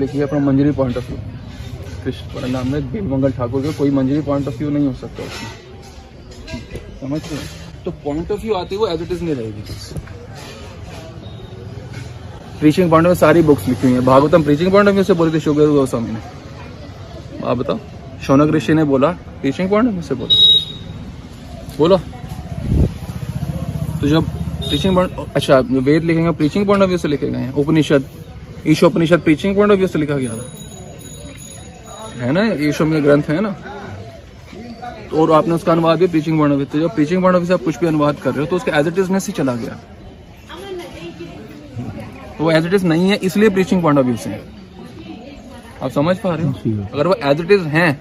लिखी है from Manjari point of view. Krishna नाम में देवमंगल ठाकुर का कोई मंजरी पॉइंट ऑफ व्यू नहीं हो सकता उसमें, समझते हैं? तो पॉइंट ऑफ व्यू आती है वो एज इट इज नहीं रहेगी। प्रीचिंग पॉइंट में सारी बुक्स लिखी हुई है। Bhagavatam preaching point of view से बोली थी शुगर गोस्वामी ने, आप बताओ? शौनक ऋषि ने बोला प्रीचिंग पॉइंट ऑफ व्यू से बोलो। तो जब प्रीचिंग पॉइंट, अच्छा वेद लिखेंगे प्रीचिंग पॉइंट ऑफ व्यू से लिखे गए हैं। Upanishad, Ishopanishad preaching point of view से लिखा गया है ना, ईशो में ग्रंथ है ना, और आपने उसका अनुवाद भी प्रीचिंग पॉइंट ऑफ व्यू। तो जब प्रीचिंग पॉइंट ऑफ व्यू से आप कुछ भी अनुवाद कर रहे हो तो उसके एज इट इजनेस ही चला गया, तो वो एज इट इज नहीं है, इसलिए प्रीचिंग पॉइंट ऑफ व्यू से है। आप समझ पा रहे हो? अगर वो एज इट इज हैं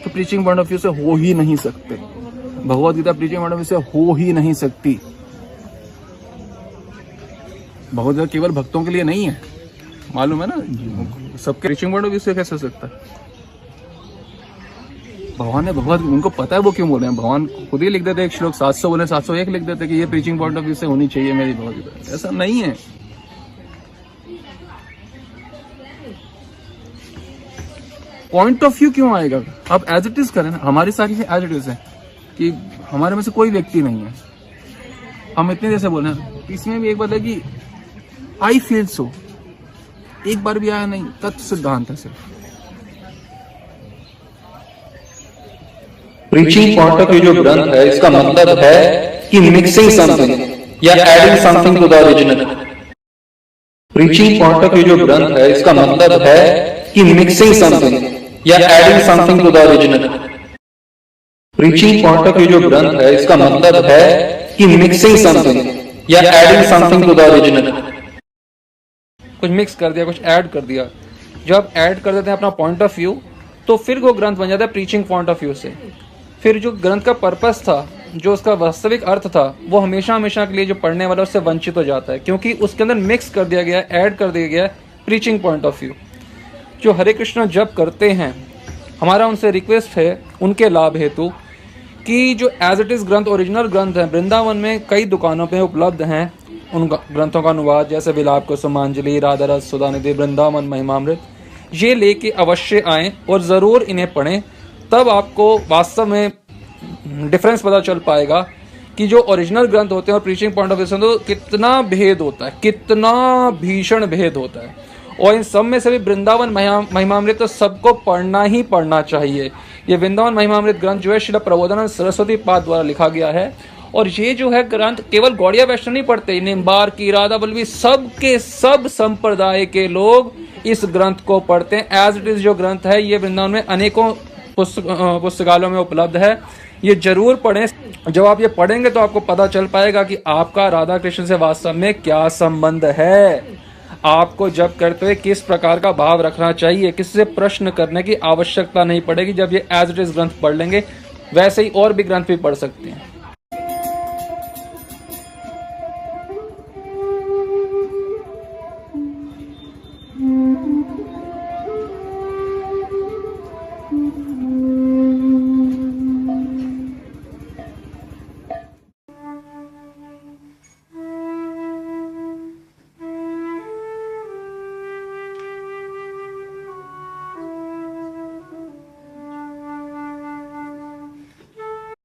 तो प्रीचिंग पॉइंट ऑफ व्यू से हो ही नहीं सकते। Bhagavad Gita preaching point of view से हो ही नहीं सकती। भगवत गीता केवल भक्तों के लिए नहीं है, मालूम है ना? सबके प्रीचिंग पॉइंट ऑफ व्यू से कैसे हो सकता है? भगवान ने भगवत, उनको पता है वो क्यों बोल रहे हैं। भगवान खुद ही लिख देते एक श्लोक 700 बोले 701 लिख देते कि ये प्रीचिंग पॉइंट ऑफ व्यू से होनी चाहिए मेरी भगवत गीता। ऐसा नहीं है। पॉइंट ऑफ व्यू क्यों आएगा? आप एज इट इज करें ना। हमारी सारी एज इट इज है कि हमारे में से कोई व्यक्ति नहीं है। हम इतने देर से बोल रहे हैं, इसमें भी एक बात है कि आई फील सो, एक बार भी आया नहीं, तत्व सिद्धांत है सिर्फ। प्रीचिंग पॉइंट ऑफ व्यू जो ग्रंथ है, इसका मतलब है कि मिक्सिंग समथिंग या adding something to the original. Preaching point of view जो ग्रंथ है, इसका मतलब है कि मिक्सिंग समथिंग या adding something to the original. Preaching point of view जो ग्रंथ है, इसका मतलब है कि मिक्सिंग समथिंग या adding something to the original. कुछ मिक्स कर दिया, कुछ ऐड कर दिया। जब आप ऐड कर देते हैं अपना पॉइंट ऑफ व्यू, तो फिर वो ग्रंथ बन जाता है प्रीचिंग पॉइंट ऑफ व्यू से। फिर जो ग्रंथ का पर्पस था, जो उसका वास्तविक अर्थ था, वो हमेशा हमेशा के लिए जो पढ़ने वाला उससे वंचित हो जाता है, क्योंकि उसके अंदर मिक्स कर दिया गया, ऐड कर दिया गया प्रीचिंग पॉइंट ऑफ व्यू। जो हरे कृष्ण जप करते हैं, हमारा उनसे रिक्वेस्ट है उनके लाभ हेतु कि जो एज इट इज ग्रंथ, ओरिजिनल ग्रंथ है, वृंदावन में कई दुकानों पे उपलब्ध हैं उन ग्रंथों का अनुवाद, जैसे विलाप कुसुमांजलि, राधा रस, सुधानिधि, वृंदावन महिमामृत। ये लेके अवश्य आएं और ज़रूर इन्हें पढ़ें, तब आपको वास्तव में डिफरेंस पता चल पाएगा कि जो ओरिजिनल ग्रंथ होते हैं और प्रीचिंग पॉइंट ऑफ व्यू से तो कितना भेद होता है, कितना भीषण भेद होता है। और इन सब में से भी वृंदावन महिमामृत तो सबको पढ़ना ही पढ़ना चाहिए। ये वृंदावन महिमामृत ग्रंथ जो है श्रील प्रबोधानंद सरस्वती पाद द्वारा लिखा गया है, और ये जो है ग्रंथ केवल गौड़िया वैष्णव नहीं पढ़ते, निम्बार की, राधा बल्लभी, सब के सब संप्रदाय के लोग इस ग्रंथ को पढ़ते हैं। एज इट इज जो ग्रंथ है, ये वृंदावन में अनेकों पुस्तकालयों में उपलब्ध है। ये जरूर पढ़ें। जब आप ये पढ़ेंगे तो आपको पता चल पाएगा कि आपका राधा कृष्ण से वास्तव में क्या संबंध है। आपको जब करते हुए किस प्रकार का भाव रखना चाहिए, किसी से प्रश्न करने की आवश्यकता नहीं पड़ेगी। जब ये एज इट इज ग्रंथ पढ़ लेंगे, वैसे ही और भी ग्रंथ भी पढ़ सकते हैं।